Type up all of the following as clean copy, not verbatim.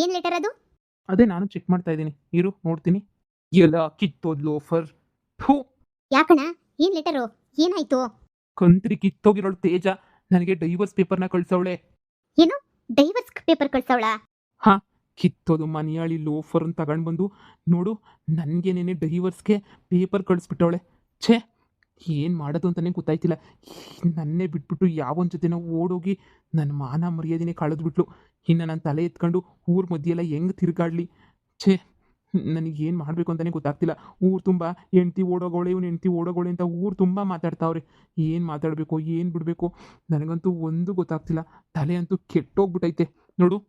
ಏನು ಲೆಟರ್ ಅದು? ಅದೇ ನಾನು ಚೆಕ್ ಮಾಡ್ತಾ ಇದ್ದೀನಿ, ಇರು ನೋಡ್ತೀನಿ. ಎಲ್ಲ ಕಿತ್ತೋದ್ ಲೋಫರ್. ಥೂ, ಯಾಕಣ್ಣ? ಏನು ಲೆಟರು? ಏನಾಯ್ತು? ಕಂತ್ರಿ ಕಿತ್ತೋಗಿರೋಳು ತೇಜ ನನಗೆ ಡೈವರ್ಸ್ ಪೇಪರ್ನ ಕಳ್ಸವಳೆ. ಏನು? ಡೈವರ್ಸ್ ಪೇಪರ್ ಕಳ್ಸವಳ? ಹಾ, ಕಿತ್ತೋದು ಮನಿಯಾಳಿ ಲೋಫರ್ ಅಂತ ತಗೊಂಡು ಬಂದು ನೋಡು, ನನಗೆ ನೆನೆ ಡೈವರ್ಸ್ಗೆ ಪೇಪರ್ ಕಳಿಸ್ಬಿಟ್ಟವಳೆ. ಛೇ, ಏನು ಮಾಡೋದು ಅಂತಲೇ ಗೊತ್ತಾಯ್ತಿಲ್ಲ. ನನ್ನೇ ಬಿಟ್ಬಿಟ್ಟು ಯಾವನ ಜೊತೆನೋ ಓಡೋಗಿ ನನ್ನ ಮಾನ ಮರ್ಯಾದೆನೇ ಕಳೆದ್ಬಿಟ್ಲು. ಇನ್ನು ನನ್ನ ತಲೆ ಎತ್ಕೊಂಡು ಊರ ಮಧ್ಯೆಲ್ಲ ಹೆಂಗೆ ತಿರುಗಾಡ್ಲಿ. ಛೇ, ನನಗೇನು ಮಾಡಬೇಕು ಅಂತಲೇ ಗೊತ್ತಾಗ್ತಿಲ್ಲ. ಊರು ತುಂಬ ಹೆಂಡ್ತಿ ಓಡೋಗೋಳೆ, ಇವ್ನು ಹೆಂಡ್ತಿ ಓಡೋಗೋಳೆ ಅಂತ ಊರು ತುಂಬ ಮಾತಾಡ್ತಾವ್ರೆ. ಏನು ಮಾತಾಡಬೇಕು, ಏನು ಬಿಡಬೇಕು ನನಗಂತೂ ಒಂದು ಗೊತ್ತಾಗ್ತಿಲ್ಲ. ತಲೆ ಅಂತೂ ಕೆಟ್ಟೋಗ್ಬಿಟ್ಟೈತೆ ನೋಡು.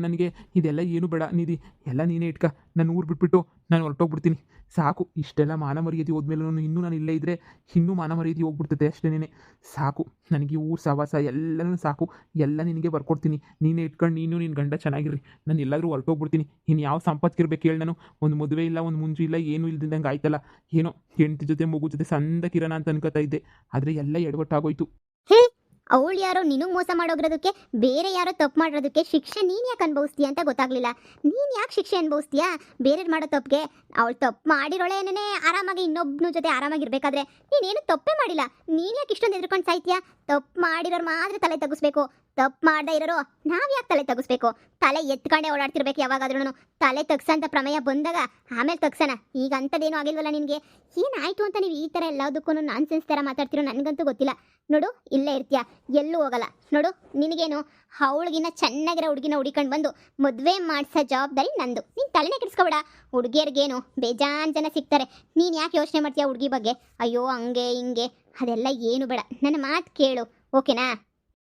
ನನಗೆ ಇದೆಲ್ಲ ಏನು ಬೇಡ ನಿಧಿ, ಎಲ್ಲ ನೀನೇ ಇಟ್ಕ. ನಾನು ಊರು ಬಿಟ್ಬಿಟ್ಟು ನಾನು ಹೊರಟೋಗ್ಬಿಡ್ತೀನಿ. ಸಾಕು, ಇಷ್ಟೆಲ್ಲ ಮಾನ ಮರ್ಯಾದೆ ಹೋದ್ಮೇಲೆ ಇನ್ನೂ ನಾನು ಇಲ್ಲೇ ಇದ್ದರೆ ಇನ್ನೂ ಮಾನ ಮರ್ಯಾದೆ ಹೋಗ್ಬಿಡ್ತೈತೆ ಅಷ್ಟೇನೆ. ಸಾಕು, ನನಗೆ ಊರು ಸವಾಸ ಎಲ್ಲನೂ ಸಾಕು. ಎಲ್ಲ ನಿನಗೆ ಬರ್ಕೊಡ್ತೀನಿ, ನೀನೇ ಇಟ್ಕೊಂಡು ನೀನು ನಿನ್ನ ಗಂಡ ಚೆನ್ನಾಗಿರ್ರಿ. ನಾನು ಎಲ್ಲಾದರೂ ಹೊರಟೋಗ್ಬಿಡ್ತೀನಿ. ಇನ್ನು ಯಾವ ಸಂಪತ್ತಿರ್ಬೇಕು ಹೇಳಿ? ನಾನು ಒಂದು ಮದುವೆ ಇಲ್ಲ, ಒಂದು ಮುಂಜು ಇಲ್ಲ, ಏನೂ ಇಲ್ದಿದ್ದಂಗೆ ಆಯ್ತಲ್ಲ. ಏನೋ ಹೆಂಡತಿ ಜೊತೆ ಮಗು ಜೊತೆ ಸಂದಕಿರೋಣ ಅಂತ ಅನ್ಕೋತಾ ಇದ್ದೆ, ಆದರೆ ಎಲ್ಲ ಎಡವಟ್ಟಾಗೋಯ್ತು. ಹೇ, ಅವಳು ಯಾರೋ ನಿನಗೆ ಮೋಸ ಮಾಡೋಗಿರೋದಕ್ಕೆ, ಬೇರೆ ಯಾರೋ ತಪ್ಪು ಮಾಡಿರೋದಕ್ಕೆ ಶಿಕ್ಷೆ ನೀನು ಯಾಕೆ ಅನುಭವಿಸ್ತೀಯ ಅಂತ ಗೊತ್ತಾಗ್ಲಿಲ್ಲ. ನೀನು ಯಾಕೆ ಶಿಕ್ಷೆ ಅನುಭವಿಸ್ತೀಯಾ ಬೇರೆಯವ್ರು ಮಾಡೋ ತಪ್ಪಿಗೆ? ಅವಳು ತಪ್ಪು ಮಾಡಿರೋಳೇನೇ ಆರಾಮಾಗಿ ಇನ್ನೊಬ್ಬನ ಜೊತೆ ಆರಾಮಾಗಿರ್ಬೇಕಾದ್ರೆ ನೀನೇನು ತಪ್ಪೇ ಮಾಡಿಲ್ಲ. ನೀನು ಯಾಕೆ ಇಷ್ಟೊಂದು ಎದ್ರುಕೊಂಡು ಸಾಯ್ತೀಯಾ? ತಪ್ಪು ಮಾಡಿರೋರು ಮಾತ್ರ ತಲೆ ತಗ್ಗಿಸ್ಬೇಕು, ತಪ್ಪು ಮಾಡದೇ ಇರೋರು ನಾವು ಯಾಕೆ ತಲೆ ತಗ್ಗಿಸ್ಬೇಕು? ತಲೆ ಎತ್ಕೊಂಡೇ ಓಡಾಡ್ತಿರ್ಬೇಕು ಯಾವಾಗಾದ್ರೂ. ತಲೆ ತಗ್ಸಂತ ಪ್ರಮೇಯ ಬಂದಾಗ ಆಮೇಲೆ ತಗ್ಸೋಣ. ಈಗ ಅಂಥದ್ದೇನು ಆಗಿಲ್ವಲ್ಲ ನಿನಗೆ? ಏನಾಯಿತು ಅಂತ ನೀವು ಈ ಥರ ಎಲ್ಲದಕ್ಕೂ ನಾನ್ಸೆನ್ಸ್ ಥರ ಮಾತಾಡ್ತಿರೋ ನನಗಂತೂ ಗೊತ್ತಿಲ್ಲ. ನೋಡು, ಇಲ್ಲೇ ಇರ್ತೀಯ, ಎಲ್ಲೂ ಹೋಗಲ್ಲ. ನೋಡು, ನಿನಗೇನು ಅವಳಿಗಿನ್ನ ಚೆನ್ನಾಗಿರೋ ಹುಡುಗಿನ ಹುಡುಕೊಂಡು ಬಂದು ಮದುವೆ ಮಾಡಿಸೋ ಜವಾಬ್ದಾರಿ ನಂದು. ನೀನು ತಲೆನೇ ಕೆಡಿಸ್ಕೊಬೇಡ. ಹುಡುಗಿಯರಿಗೇನು ಬೇಜಾನ್ ಜನ ಸಿಗ್ತಾರೆ, ನೀನು ಯಾಕೆ ಯೋಚನೆ ಮಾಡ್ತೀಯ ಹುಡುಗಿ ಬಗ್ಗೆ? ಅಯ್ಯೋ ಹಂಗೆ ಹಿಂಗೆ ಅದೆಲ್ಲ ಏನು ಬೇಡ, ನನ್ನ ಮಾತು ಕೇಳು, ಓಕೆನಾ?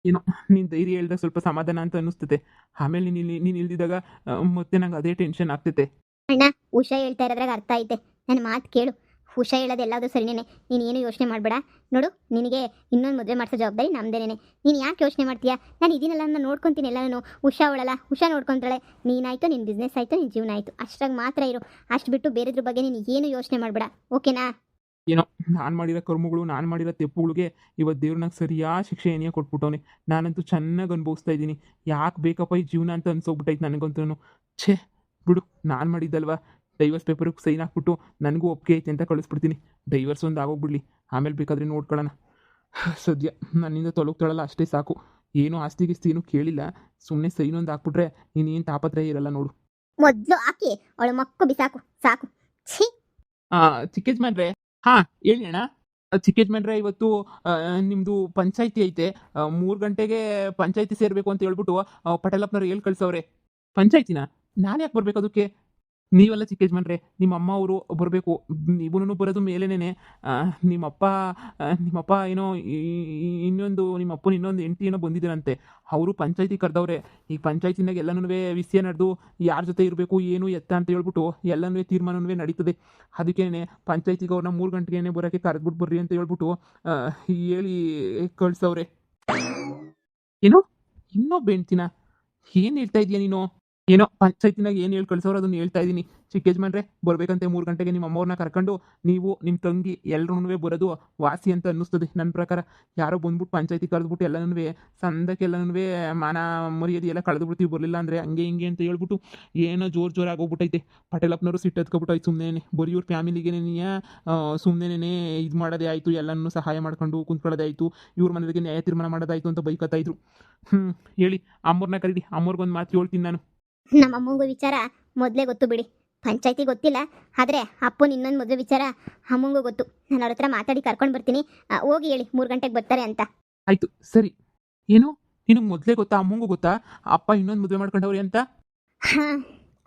ಏನೋ ನೀನು ಧೈರ್ಯ ಹೇಳಿದಾಗ ಸ್ವಲ್ಪ ಸಮಾಧಾನ ಅಂತ ಅನ್ನಿಸ್ತತೆ. ಆಮೇಲೆ ನೀನು ಇಲ್ದಿದ್ದಾಗ ಮತ್ತೆ ನಂಗೆ ಅದೇ ಟೆನ್ಷನ್ ಆಗ್ತೈತೆ. ಅಣ್ಣ, ಉಷಾ ಹೇಳ್ತಾ ಇರೋದ್ರಾಗ ಅರ್ಥ ಐತೆ. ನನ್ನ ಮಾತು ಕೇಳು. ಉಷಾ ಹೇಳೋದು ಎಲ್ಲದೂ ಸರಿನೇ. ನೀನು ಏನು ಯೋಚನೆ ಮಾಡಬೇಡ. ನೋಡು, ನಿನಗೆ ಇನ್ನೊಂದು ಮದುವೆ ಮಾಡಿಸೋ ಜವಾಬ್ದಾರಿ ನಮ್ದೇನೆ. ನೀನು ಯಾಕೆ ಯೋಚನೆ ಮಾಡ್ತೀಯಾ? ನಾನು ಇದನ್ನೆಲ್ಲ ನಾನು ನೋಡ್ಕೊತೀನಿ ಎಲ್ಲನೂ. ಉಷಾ ಅವಳಲ್ಲ, ಉಷಾ ನೋಡ್ಕೊತಾಳೆ. ನೀನಾಯಿತು, ನಿನ್ನ ಬಿಸ್ನೆಸ್ ಆಯಿತು, ನಿನ್ನ ಜೀವನ ಆಯಿತು, ಅಷ್ಟಾಗ ಮಾತ್ರ ಇರು. ಅಷ್ಟು ಬಿಟ್ಟು ಬೇರೆದ್ರ ಬಗ್ಗೆ ನೀನು ಏನು ಯೋಚನೆ ಮಾಡಬೇಡ, ಓಕೆನಾ? ಏನೋ ನಾನು ಮಾಡಿರೋ ಕರ್ಮಗಳು, ನಾನು ಮಾಡಿರೋ ತೆಪ್ಪುಗಳಿಗೆ ಇವತ್ತು ದೇವ್ರು ನಂಗೆ ಸರಿಯಾದ ಶಿಕ್ಷೆ ಏನೇ ಕೊಟ್ಬಿಟ್ಟವನೆ. ನಾನಂತೂ ಚೆನ್ನಾಗಿ ಅನುಭವಿಸ್ತಾ ಇದ್ದೀನಿ. ಯಾಕೆ ಬೇಕಪ್ಪ ಈ ಜೀವನ ಅಂತ ಅನ್ಸೋಗ್ಬಿಟ್ಟೈತೆ ನನಗಂತೂ. ಛೇ, ಬಿಡು, ನಾನು ಮಾಡಿದ್ದಲ್ವಾ. ಡೈವರ್ಸ್ ಪೇಪರಿಗೆ ಸೈನ್ ಹಾಕ್ಬಿಟ್ಟು ನನಗೂ ಒಪ್ಪಿಗೆ ಐತೆ ಅಂತ ಕಳಿಸ್ಬಿಡ್ತೀನಿ. ಡೈವರ್ಸ್ ಒಂದು ಆಗೋಗ್ಬಿಡ್ಲಿ, ಆಮೇಲೆ ಬೇಕಾದ್ರೆ ನೋಡ್ಕೊಳ್ಳೋಣ. ಸದ್ಯ ನನ್ನಿಂದ ತೊಲಗ್ತಾಳಲ್ಲ ಅಷ್ಟೇ ಸಾಕು. ಏನೂ ಆಸ್ತಿ ಗಿಸ್ತಿ ಏನೂ ಕೇಳಿಲ್ಲ. ಸುಮ್ಮನೆ ಸೈನ್ ಒಂದು ಹಾಕ್ಬಿಟ್ರೆ ಇನ್ನೇನು ತಾಪತ್ರಯ ಇರಲ್ಲ ನೋಡು. ಮೊದಲು ಹಾಕಿ ಅವಳ ಮಕ್ಕು ಬಿಸಾಕು, ಸಾಕು. ಛೀ. ಚಿಕ್ಕ ಯಜಮಾನ್ರೆ, ಹಾಂ ಹೇಳಿ ಅಣ್ಣ. ಚಿಕ್ಕ ಯಜಮಾನ್ರೆ, ಇವತ್ತು ನಿಮ್ಮದು ಪಂಚಾಯಿತಿ ಐತೆ. 3 ಗಂಟೆಗೆ ಪಂಚಾಯಿತಿ ಸೇರಬೇಕು ಅಂತ ಹೇಳ್ಬಿಟ್ಟು ಪಟೇಲಪ್ಪನವ್ರು ಹೇಳಿ ಕಳ್ಸವ್ರೆ. ಪಂಚಾಯಿತಿನ? ನಾನು ಯಾಕೆ ಬರ್ಬೇಕು ಅದಕ್ಕೆ? ನೀವೆಲ್ಲ ಚಿಕ್ಕ ಯಜಮಾನ್ರೆ, ನಿಮ್ಮ ಅಮ್ಮ ಅವರು ಬರಬೇಕು. ನೀವೂ ಬರೋದು ಮೇಲೇನೆ. ನಿಮ್ಮಪ್ಪ ಏನೋ ನಿಮ್ಮಪ್ಪನ ಇನ್ನೊಂದು ಹೆಂಡತಿ ಏನೋ ಬಂದಿದ್ದೀರಂತೆ. ಅವರು ಪಂಚಾಯಿತಿ ಕರೆದವ್ರೆ. ಈ ಪಂಚಾಯಿತಿನಾಗ ಎಲ್ಲನೂ ವಿಷಯ ನಡೆದು ಯಾರ ಜೊತೆ ಇರಬೇಕು ಏನು ಎತ್ತ ಅಂತ ಹೇಳ್ಬಿಟ್ಟು ಎಲ್ಲನೂ ತೀರ್ಮಾನವೇ ನಡೀತದೆ. ಅದಕ್ಕೇನೆ ಪಂಚಾಯಿತಿಗೆ ಅವ್ರನ್ನ 3 ಗಂಟೆಗೆ ಬರೋಕ್ಕೆ ಕರೆದ್ಬಿಟ್ಟು ಬರ್ರಿ ಅಂತ ಹೇಳ್ಬಿಟ್ಟು ಹೇಳಿ ಕಳ್ಸವ್ರೆ. ಏನೋ ಇನ್ನೊಬ್ಬ ಹೆಂಡ್ತಿನ? ಏನು ಹೇಳ್ತಾ ಇದೀಯ ನೀನು? ಏನೋ ಪಂಚಾಯತಿನಾಗ ಏನು ಹೇಳಿ ಕಳ್ಸೋರು ಅದನ್ನು ಹೇಳ್ತಾ ಇದ್ದೀನಿ. ಚಿಕ್ಕ ಯಜಮಾನ್ರೆ, ಬರಬೇಕಂತೆ 3 ಗಂಟೆಗೆ ನಿಮ್ಮ ಅಮ್ಮವ್ರನ್ನ ಕರ್ಕೊಂಡು ನೀವು ನಿಮ್ಮ ತಂಗಿ ಎಲ್ಲರೂ ಬರೋದು ವಾಸಿ ಅಂತ ಅನ್ನಿಸ್ತದೆ ನನ್ನ ಪ್ರಕಾರ. ಯಾರೋ ಬಂದ್ಬಿಟ್ಟು ಪಂಚಾಯತಿ ಕರೆದ್ಬಿಟ್ಟು ಎಲ್ಲನೂ ಸಂದಕ್ಕೆಲ್ಲನೂ ಮಾನ ಮರ್ಯಾದೆ ಎಲ್ಲ ಕಳೆದ್ಬಿಡ್ತೀವಿ ಬರಲಿಲ್ಲ ಅಂದರೆ ಹಂಗೆ ಹಿಂಗೆ ಅಂತ ಹೇಳ್ಬಿಟ್ಟು ಏನೋ ಜೋರಾಗಿ ಹೋಗ್ಬಿಟ್ಟೈತೆ. ಪಟೇಲಪ್ಪನವರು ಸಿಟ್ಟು ಎತ್ಕೊಬಿಟ್ಟಾಯ್ತು. ಸುಮ್ಮನೆ ಬರೀ ಇವ್ರ ಫ್ಯಾಮಿಲಿಗೇನೆ ಸುಮ್ಮನೆ ಇದು ಮಾಡೋದೇ ಆಯಿತು, ಎಲ್ಲನೂ ಸಹಾಯ ಮಾಡ್ಕೊಂಡು ಕುಂತ್ಕೊಳ್ಳೋದೇ ಆಯಿತು, ಇವ್ರ ಮನೆಗೆ ನ್ಯಾಯ ತೀರ್ಮಾನ ಮಾಡೋದಾಯಿತು ಅಂತ ಬೈಕತ್ತಾಯಿದ್ರು. ಹೇಳಿ, ಅಮ್ಮವ್ರನ್ನ ಕರೀರಿ, ಅಮ್ಮವ್ರಿಗೊಂದು ಮಾತು ಹೇಳ್ತೀನಿ ನಾನು. ನಮ್ಮ ಅಮ್ಮಂಗೂ ವಿಚಾರ ಮೊದಲೇ ಗೊತ್ತು ಬಿಡಿ. ಪಂಚಾಯತಿ ಗೊತ್ತಿಲ್ಲ, ಆದರೆ ಅಪ್ಪನ ಇನ್ನೊಂದು ಮದುವೆ ವಿಚಾರ ಅಮ್ಮಂಗೂ ಗೊತ್ತು. ನಾನು ಅವ್ರ ಹತ್ರ ಮಾತಾಡಿ ಕರ್ಕೊಂಡು ಬರ್ತೀನಿ. ಹೋಗಿ ಹೇಳಿ 3 ಗಂಟೆಗೆ ಬರ್ತಾರೆ ಅಂತ. ಆಯಿತು, ಸರಿ. ಏನು, ನಿನಗೆ ಮೊದಲೇ ಗೊತ್ತಾ? ಅಮ್ಮಂಗೂ ಗೊತ್ತಾ ಅಪ್ಪ ಇನ್ನೊಂದು ಮದುವೆ ಮಾಡ್ಕೊಂಡವ್ರಿ ಅಂತ? ಹಾಂ,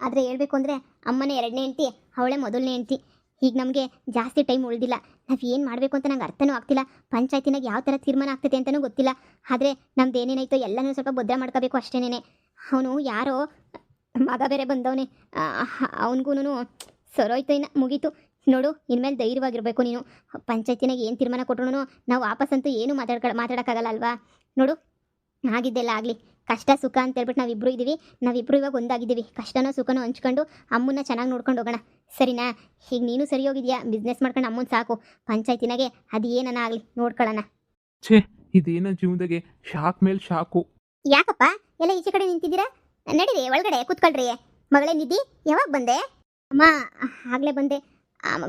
ಆದರೆ ಹೇಳ್ಬೇಕು ಅಂದರೆ ಅಮ್ಮನೇ 2ನೇ ಹೆಂಡ್ತಿ, ಅವಳೇ ಮೊದಲನೇ ಹೆಂಡ್ತಿ. ಈಗ ನಮಗೆ ಜಾಸ್ತಿ ಟೈಮ್ ಉಳಿದಿಲ್ಲ. ನಾವು ಏನು ಮಾಡಬೇಕು ಅಂತ ನಂಗೆ ಅರ್ಥನೂ ಆಗ್ತಿಲ್ಲ. ಪಂಚಾಯತಿನಾಗ ಯಾವ ಥರ ತೀರ್ಮಾನ ಆಗ್ತೈತೆ ಅಂತಲೂ ಗೊತ್ತಿಲ್ಲ. ಆದರೆ ನಮ್ದು ಏನೇನಾಯ್ತೋ ಎಲ್ಲನೂ ಸ್ವಲ್ಪ ಭದ್ರ ಮಾಡ್ಕೋಬೇಕು ಅಷ್ಟೇನೆ. ಅವನು ಯಾರೋ ಮಗ ಬೇರೆ ಬಂದವನೇ, ಅವನಿಗೂ ಸರೋಯ್ತು, ಇನ್ನು ಮುಗೀತು ನೋಡು. ಇನ್ಮೇಲೆ ಧೈರ್ಯವಾಗಿರಬೇಕು ನೀನು. ಪಂಚಾಯತಿನಾಗ ಏನು ತೀರ್ಮಾನ ಕೊಟ್ಟರು ನಾವು ವಾಪಸ್ಸಂತೂ ಏನು ಮಾತಾಡೋಕ್ಕಾಗಲ್ಲ ಅಲ್ವಾ? ನೋಡು, ಆಗಿದ್ದೆಲ್ಲ ಆಗಲಿ. ಕಷ್ಟ ಸುಖ ಅಂತ ಹೇಳ್ಬಿಟ್ಟು ನಾವಿಬ್ಬರು ಇದ್ದೀವಿ. ನಾವಿಬ್ಬರು ಇವಾಗ ಒಂದಾಗಿದ್ದೀವಿ. ಕಷ್ಟನೋ ಸುಖನೋ ಹಂಚ್ಕೊಂಡು ಅಮ್ಮನ್ನ ಚೆನ್ನಾಗಿ ನೋಡ್ಕೊಂಡು ಹೋಗೋಣ, ಸರಿನಾ? ಈಗ ನೀನು ಸರಿ ಹೋಗಿದ್ಯಾ, ಬಿಸ್ನೆಸ್ ಮಾಡ್ಕೊಂಡು ಅಮ್ಮನ ಸಾಕು. ಪಂಚಾಯತಿನಾಗೆ ಅದು ಏನನ ಆಗಲಿ ನೋಡ್ಕೊಳ್ಳೋಣ. ಛೇ, ಇದೇನೋ ಜೀವನದಾಗೆ ಶಾಕ್ ಮೇಲೆ ಶಾಕು. ಯಾಕಪ್ಪ ಎಲ್ಲ ಈಚೆ ಕಡೆ ನಿಂತಿದ್ದೀರಾ? ನಡೀರಿ ಒಳಗಡೆ ಕೂತ್ಕೊಳ್ರಿ. ಮಗಳೇ ನಿಧಿ, ಯಾವಾಗ ಬಂದೆ? ಅಮ್ಮ, ಆಗಲೇ ಬಂದೆ.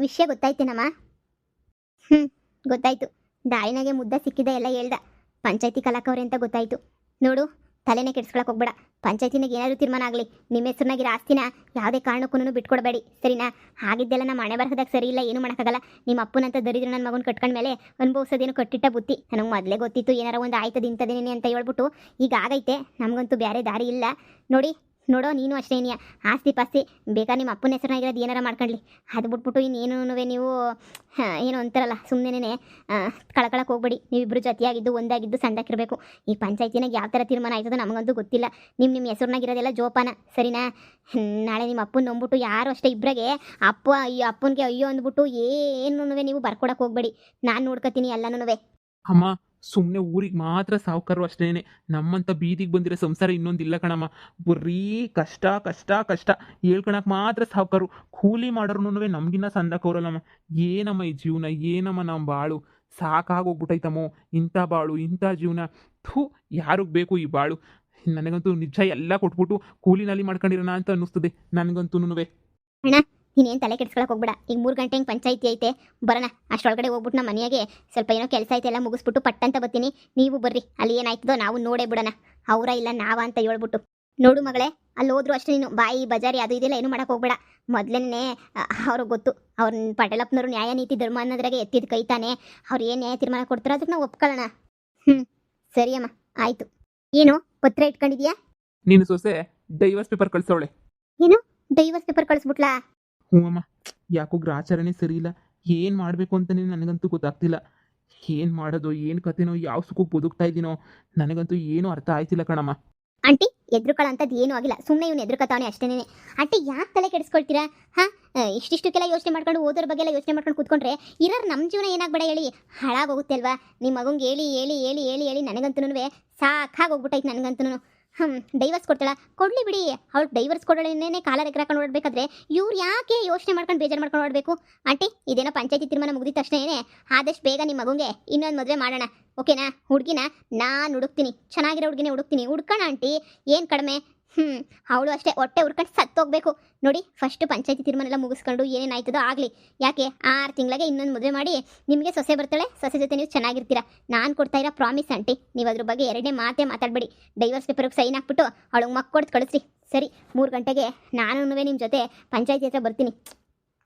ವಿಷಯ ಗೊತ್ತಾಯ್ತೇನಮ್ಮ? ಹ್ಞೂ, ಗೊತ್ತಾಯ್ತು. ದಾಳಿನಾಗೆ ಮುದ್ದ ಸಿಕ್ಕಿದೆ ಎಲ್ಲ ಹೇಳ್ದ. ಪಂಚಾಯತಿ ಕಲಾಕವ್ರೆ ಅಂತ ಗೊತ್ತಾಯ್ತು. ನೋಡು, ತಲೆನೇ ಕೆಡ್ಸ್ಕೊಳಕ್ಕೆ ಹೋಗ್ಬೇಡ. ಪಂಚಾಯತಿನಾಗ ಏನಾದರೂ ತೀರ್ಮಾನ ಆಗಲಿ, ನಿಮ್ಮ ಹೆಸರಿನಾಗಿರೋ ಆಸ್ತಿನ ಯಾವುದೇ ಕಾರಣಕ್ಕೂ ಬಿಟ್ಕೊಡ್ಬೇಡಿ, ಸರಿನಾ? ಹಾಗಿದ್ದೆಲ್ಲ ನಮ್ಮ ಮನೆ ಬರಹದಾಗ ಸರಿ ಇಲ್ಲ, ಏನೂ ಮಾಡೋಕ್ಕಾಗಲ್ಲ. ನಿಮ್ಮ ಅಪ್ಪನಂತ ದರಿದ್ರ ನನ್ನ ಮಗನ ಕಟ್ಕೊಂಡ್ಮೇಲೆ ಅನುಭವಿಸೋದೇನು ಕಟ್ಟಿಟ್ಟ ಬುತ್ತಿ. ನನಗೆ ಮೊದಲೇ ಗೊತ್ತಿತ್ತು ಏನಾರ ಒಂದು ಆಯ್ತದ ಇಂಥದೇನೆ ಅಂತ ಹೇಳ್ಬಿಟ್ಟು. ಈಗ ಆಗೈತೆ, ನಮಗಂತೂ ಬೇರೆ ದಾರಿ ಇಲ್ಲ. ನೋಡೋ ನೀನು ಅಷ್ಟೇ ಏನಿಯ ಆಸ್ತಿ ಪಾಸ್ತಿ ಬೇಕಾದ್ರೆ ನಿಮ್ಮ ಅಪ್ಪನ ಹೆಸರಿನಾಗಿರೋದು ಏನಾರ ಮಾಡ್ಕೊಳ್ಳಿ. ಅದು ಬಿಟ್ಬಿಟ್ಟು ಇನ್ನೇನು ನೀವು ಏನೋ ಅಂತಾರಲ್ಲ, ಸುಮ್ಮನೆ ಕಳ್ಕೊಳಕ್ಕೆ ಹೋಗ್ಬೇಡಿ. ನೀವಿಬ್ಬರು ಜೊತೆಯಾಗಿದ್ದು ಒಂದಾಗಿದ್ದು ಸಂದಾಕಿರಬೇಕು. ಈ ಪಂಚಾಯತಿನಾಗ ಯಾವ ಥರ ತೀರ್ಮಾನ ಆಯ್ತದೋ ನಮಗಂತೂ ಗೊತ್ತಿಲ್ಲ. ನಿಮ್ಮ ಹೆಸರಿನಾಗಿರೋದೆಲ್ಲ ಜೋಪಾನ, ಸರಿನಾ? ನಾಳೆ ನಿಮ್ಮ ಅಪ್ಪನ ನಂಬಿಟ್ಟು ಯಾರು ಅಷ್ಟೇ ಇಬ್ಬರಿಗೆ ಅಪ್ಪನಿಗೆ ಅಯ್ಯೋ ಅಂದ್ಬಿಟ್ಟು ಏನೂ ನೀವು ಬರ್ಕೊಡಕ್ಕೆ ಹೋಗ್ಬೇಡಿ. ನಾನು ನೋಡ್ಕೊತೀನಿ ಎಲ್ಲನೂ. ಅಮ್ಮ, ಸುಮ್ಮನೆ ಊರಿಗೆ ಮಾತ್ರ ಸಾವುಕಾರು ಅಷ್ಟೇನೆ. ನಮ್ಮಂಥ ಬೀದಿಗೆ ಬಂದಿರೋ ಸಂಸಾರ ಇನ್ನೊಂದಿಲ್ಲ ಕಣಮ್ಮ. ಬರೀ ಕಷ್ಟ ಕಷ್ಟ ಕಷ್ಟ ಹೇಳ್ಕೊಳಕ್ಕೆ ಮಾತ್ರ ಸಾವುಕಾರು. ಕೂಲಿ ಮಾಡೋರ್ನು ನಮಗಿನ್ನ ಸಂದಕ್ಕವ್ರಲ್ಲಮ್ಮ. ಏನಮ್ಮ ಈ ಜೀವನ, ಏನಮ್ಮ ನಮ್ಮ ಬಾಳು? ಸಾಕಾಗೋಗ್ಬಿಟ್ಟೈತಮ್ಮೋ ಇಂಥ ಬಾಳು, ಇಂಥ ಜೀವನ. ಥೂ, ಯಾರಿಗೆ ಬೇಕು ಈ ಬಾಳು? ನನಗಂತೂ ನಿಜ ಎಲ್ಲ ಕೊಟ್ಬಿಟ್ಟು ಕೂಲಿನಲ್ಲಿ ಮಾಡ್ಕೊಂಡಿರೋಣ ಅಂತ ಅನ್ನಿಸ್ತದೆ ನನಗಂತೂ. ಅಣ್ಣ, ನೀನೇನು ತಲೆ ಕೆಡ್ಸ್ಕೊಳಕ್ಕೆ ಹೋಗ್ಬೇಡ. ಈಗ 3 ಗಂಟೆ ಹಿಂಗೆ ಪಂಚಾಯತಿ ಐತೆ, ಬರೋಣ. ಅಷ್ಟೊಳಗಡೆ ಹೋಗ್ಬಿಟ್ಟು ನಮ್ಮ ಮನೆಯಾಗೆ ಸ್ವಲ್ಪ ಏನೋ ಕೆಲಸ ಐತೆ ಎಲ್ಲ ಮುಗಿಸ್ಬಿಟ್ಟು ಪಟ್ಟಂತ ಬರ್ತೀನಿ. ನೀವು ಬರ್ರಿ, ಅಲ್ಲಿ ಏನಾಯ್ತದೋ ನಾವು ನೋಡೇ ಬಿಡೋಣ. ಅವರ ಇಲ್ಲ ನಾವ ಅಂತ ಹೇಳ್ಬಿಟ್ಟು. ನೋಡು ಮಗಳೇ, ಅಲ್ಲಿ ಹೋದ್ರು ಅಷ್ಟೇ ನೀನು ಬಾಯಿ ಬಜಾರಿ ಅದು ಇದೆಲ್ಲ ಏನೂ ಮಾಡೋಕೆ ಹೋಗ್ಬೇಡ. ಮೊದಲೇ ಅವ್ರಿಗೆ ಗೊತ್ತು, ಅವ್ರ ಪಟೇಲಪ್ಪನವರು ನ್ಯಾಯ ನೀತಿ ಧರ್ಮ ಅನ್ನೋದ್ರಾಗೆ ಎತ್ತಿದ ಕೈತಾನೆ. ಅವ್ರು ಏನು ನ್ಯಾಯ ತೀರ್ಮಾನ ಕೊಡ್ತಾರೋ ಅದಕ್ಕೆ ನಾವು ಒಪ್ಕೊಳ್ಳೋಣ. ಸರಿ ಅಮ್ಮ, ಆಯಿತು. ಏನು ಪತ್ರ ಇಟ್ಕೊಂಡಿದ್ಯಾ? ನೀನು ಸೊಸೆ ಡೈವರ್ಸ್ ಪೇಪರ್ ಕಳ್ಸೋಳೆ. ಏನು ಡೈವರ್ಸ್ ಪೇಪರ್ ಕಳಿಸ್ಬಿಟ್ಲಾ? ಹ್ಞೂ ಅಮ್ಮ, ಯಾಕೋ ಗ್ರಾಚಾರನೇ ಸರಿ ಇಲ್ಲ. ಏನು ಮಾಡಬೇಕು ಅಂತಲೇ ನನಗಂತೂ ಗೊತ್ತಾಗ್ತಿಲ್ಲ. ಏನು ಮಾಡೋದು, ಏನು ಕತೆನೋ, ಯಾವ ಸುಖಕ್ಕೆ ಬದುಕ್ತಾ ಇದ್ದೀನೋ ನನಗಂತೂ ಏನೂ ಅರ್ಥ ಆಯ್ತಿಲ್ಲ ಕಣಮ್ಮ. ಆಂಟಿ, ಎದುರುಕೊಳ್ಳೋಂಥದ್ದು ಏನೂ ಆಗಿಲ್ಲ. ಸುಮ್ಮನೆ ಇವ್ನು ಎದುರುಕತಾವನೆ ಅಷ್ಟೇನೆ. ಆಂಟಿ, ಯಾಕೆ ತಲೆ ಕೆಡಿಸ್ಕೊಳ್ತೀರಾ? ಇಷ್ಟಿಷ್ಟಕ್ಕೆಲ್ಲ ಯೋಚನೆ ಮಾಡ್ಕೊಂಡು ಓದೋರ ಬಗ್ಗೆ ಎಲ್ಲ ಯೋಚನೆ ಮಾಡ್ಕೊಂಡು ಕೂತ್ಕೊಂಡ್ರೆ ಇರೋರು ನಮ್ಮ ಜೀವನ ಏನಾಗಬೇಡ ಹೇಳಿ, ಹಾಳಾಗೋಗುತ್ತೆ ಅಲ್ವಾ? ನಿಮ್ಮ ಮಗಂಗೆ ಹೇಳಿ ಹೇಳಿ ಹೇಳಿ ಹೇಳಿ ಹೇಳಿ ನನಗಂತೂ ಸಾಕಾಗೋಗ್ಬಿಟ್ಟೈತೆ ನನಗಂತೂ. ಡೈವರ್ಸ್ ಕೊಡ್ತಾಳ, ಕೊಡಲಿ ಬಿಡಿ. ಅವಳು ಡೈವರ್ಸ್ ಕೊಡೋಳನ್ನೇ ಕಾಲ ರೆಕ್ರಾಕೊಂಡು ಓಡಬೇಕಾದ್ರೆ ಇವ್ರು ಯಾಕೆ ಯೋಚನೆ ಮಾಡ್ಕೊಂಡು ಬೇಜಾರು ಮಾಡ್ಕೊಂಡು ಓಡಬೇಕು? ಆಂಟಿ, ಇದೇನೋ ಪಂಚಾಯತಿ ತೀರ್ಮಾನ ಮುಗಿದ ತಕ್ಷಣ ಆದಷ್ಟು ಬೇಗ ನಿಮ್ಮ ಮಗುಂಗೆ ಇನ್ನೊಂದು ಮದುವೆ ಮಾಡೋಣ, ಓಕೆನಾ? ಹುಡುಗಿನ ನಾನು ಹುಡುಕ್ತೀನಿ, ಚೆನ್ನಾಗಿರೋ ಹುಡುಗಿನೇ ಹುಡುಕ್ತೀನಿ. ಹುಡ್ಕೋಣ ಆಂಟಿ, ಏನು ಕಡಿಮೆ. ಅವಳು ಅಷ್ಟೇ ಹೊಟ್ಟೆ ಹುರ್ಕೊಂಡು ಸತ್ತೋಗ್ಬೇಕು. ನೋಡಿ, ಫಸ್ಟು ಪಂಚಾಯತಿ ತೀರ್ಮಾನ ಎಲ್ಲ ಮುಗಿಸ್ಕೊಂಡು ಏನೇನಾಯ್ತದೋ ಆಗಲಿ. ಯಾಕೆ 6 ತಿಂಗಳಿಗೆ ಇನ್ನೊಂದು ಮದುವೆ ಮಾಡಿ ನಿಮಗೆ ಸೊಸೆ ಬರ್ತಾಳೆ, ಸೊಸೆ ಜೊತೆ ನೀವು ಚೆನ್ನಾಗಿರ್ತೀರಾ. ನಾನು ಕೊಡ್ತಾ ಇರೋ ಪ್ರಾಮಿಸ್ ಆಂಟಿ, ನೀವು ಅದ್ರ ಬಗ್ಗೆ ಎರಡನೇ ಮಾತೇ ಮಾತಾಡಬೇಡಿ. ಡೈವರ್ಸ್ ಪೇಪರ್ಗೆ ಸೈನ್ ಹಾಕ್ಬಿಟ್ಟು ಅವಳಿಗೆ ಮಕ್ಕ ಕೊಡ್ತು ಕಳಿಸ್ರಿ. ಸರಿ, 3 ಗಂಟೆಗೆ ನಾನು ನಿಮ್ಮ ಜೊತೆ ಪಂಚಾಯತಿ ಹತ್ರ ಬರ್ತೀನಿ.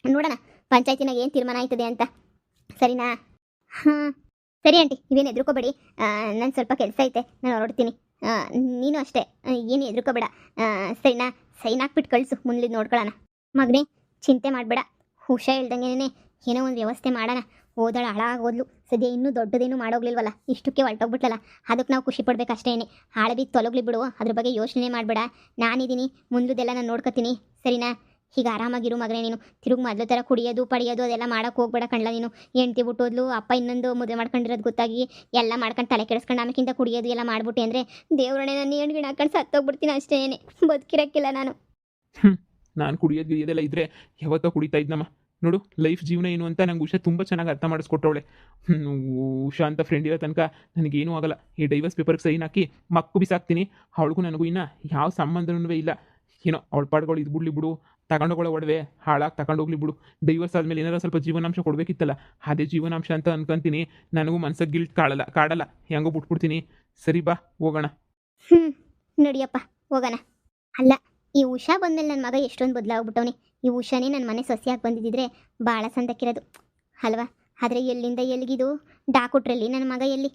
ನೋಡೋಣ ಪಂಚಾಯತಿನಾಗ ಏನು ತೀರ್ಮಾನ ಆಯ್ತದೆ ಅಂತ, ಸರಿನಾ? ಸರಿ ಆಂಟಿ, ನೀವೇನು ಹೆದರ್ಕೋಬೇಡಿ. ನಾನು ಸ್ವಲ್ಪ ಕೆಲಸ ಐತೆ, ನಾನು ಹೊರಡ್ತೀನಿ. ನೀನು ಅಷ್ಟೇ, ಏನು ಹೆದರ್ಕೋಬೇಡ, ಸರಿನಾ? ಸೈನ್ ಹಾಕ್ಬಿಟ್ಟು ಕಳಿಸು, ಮುಂದೆ ನೋಡ್ಕೊಳ್ಳೋಣ. ಮಗನೇ, ಚಿಂತೆ ಮಾಡಬೇಡ. ಹುಷಾ ಹೇಳ್ದಂಗೆನೇ ಏನೋ ಒಂದು ವ್ಯವಸ್ಥೆ ಮಾಡೋಣ. ಓದಾಳ ಹಾಳಾಗೋದ್ಲು, ಸದ್ಯ ಇನ್ನೂ ದೊಡ್ಡದೇನು ಮಾಡೋಗ್ಲಿಲ್ವಲ್ಲ, ಇಷ್ಟಕ್ಕೆ ಹೊರಟೋಗ್ಬಿಟ್ಲಲ್ಲ, ಅದಕ್ಕೆ ನಾವು ಖುಷಿ ಪಡ್ಬೇಕಷ್ಟೇನೆ. ಹಾಳೆ ಬಿದ್ದು ತೊಲಗ್ಲಿ ಬಿಡು, ಅದ್ರ ಬಗ್ಗೆ ಯೋಚನೆ ಮಾಡಬೇಡ. ನಾನಿದ್ದೀನಿ, ಮುಂದೆಲ್ಲ ನಾನು ನೋಡ್ಕೊತೀನಿ, ಸರಿನಾ? ಹೀಗೆ ಆರಾಮಾಗಿರು ಮಗನೇ. ನೀನು ತಿರುಗಿ ಮೊದಲು ಥರ ಕುಡಿಯೋದು ಪಡಿಯೋದು ಅದೆಲ್ಲ ಮಾಡೋಕೆ ಹೋಗ್ಬೇಡ ಕಣ್ಲ. ನೀನು ಹೆಂಡ್ತಿ ಬಿಟ್ಟೋದ್ಲು, ಅಪ್ಪ ಇನ್ನೊಂದು ಮದುವೆ ಮಾಡ್ಕೊಂಡಿರೋದು ಗೊತ್ತಾಗಿ ಎಲ್ಲ ಮಾಡ್ಕೊಂಡು ತಲೆ ಕೆಡಿಸ್ಕೊಂಡು ಆಮೇಕಿಂತ ಕುಡಿಯೋದು ಎಲ್ಲ ಮಾಡ್ಬಿಟ್ಟು ಅಂದರೆ ದೇವ್ರಣ್ಣೆ ನಾನು ಹೆಣ್ಗಿಣ ಹಾಕೊಂಡು ಸತ್ತೋಗ್ಬಿಡ್ತೀನಿ ಅಷ್ಟೇನೆ, ಬದುಕಿರೋಕ್ಕಿಲ್ಲ ನಾನು. ನಾನು ಕುಡಿಯೋದು ಗಿಡಿಯೋದೆಲ್ಲ ಇದ್ದರೆ ಯಾವತ್ತೋ ಕುಡಿತಾ ಇದ್ನಮ್ಮ. ನೋಡು, ಲೈಫ್ ಜೀವನ ಏನು ಅಂತ ನಂಗೆ ಉಷಾ ತುಂಬ ಚೆನ್ನಾಗಿ ಅರ್ಥ ಮಾಡಿಸ್ಕೊಟ್ಟವಳೆ. ಉಷಾ ಅಂತ ಫ್ರೆಂಡ್ ಇರೋ ತನಕ ನನಗೇನೂ ಆಗಲ್ಲ. ಈ ಡೈವರ್ಸ್ ಪೇಪರ್ಗೆ ಸೈನ್ ಹಾಕಿ ಮಕ್ಕು ಬಿಸಾಕ್ತೀನಿ. ಅವಳಿಗೂ ನನಗೂ ಇನ್ನೂ ಯಾವ ಸಂಬಂಧನೂ ಇಲ್ಲ. ಏನೋ ಅವಳ ಪಾಡುಗಳು ಇದ್ಬಿಡ್ಲಿ ಬಿಡು, ತಗೊಂಡೋಗಳ ಒಡವೆ ಹಾಳಾಗಿ ತಗೊಂಡೋಗ್ಲಿ ಬಿಡು. ಡೈವರ್ಸ್ ಆದಮೇಲೆ ಏನಾರ ಸ್ವಲ್ಪ ಜೀವನಾಂಶ ಕೊಡಬೇಕಿತ್ತಲ್ಲ, ಅದೇ ಜೀವನಾಂಶ ಅಂತ ಅನ್ಕೊಂತೀನಿ. ನನಗೂ ಮನ್ಸಿಗೆ ಗಿಲ್ಟ್ ಕಾಡಲ್ಲ, ಹೆಂಗೋ ಬಿಟ್ಬಿಡ್ತೀನಿ. ಸರಿ ಬಾ ಹೋಗೋಣ. ನಡಿಯಪ್ಪ ಹೋಗೋಣ. ಅಲ್ಲ, ಈ ಉಷಾ ಬಂದಮೇಲೆ ನನ್ನ ಮಗ ಎಷ್ಟೊಂದು ಬದಲಾಗ್ಬಿಟ್ಟವನೆ. ಈ ಉಷಾನೇ ನನ್ನ ಮನೆ ಸೊಸೆಯಾಗಿ ಬಂದಿದ್ದಿದ್ರೆ ಭಾಳ ಸಂದಕ್ಕಿರೋದು ಅಲ್ವಾ? ಆದರೆ ಎಲ್ಲಿಂದ ಎಲ್ಲಿಗಿದು ಡಾಕುಟ್ರಲ್ಲಿ ನನ್ನ ಮಗ ಎಲ್ಲಿ?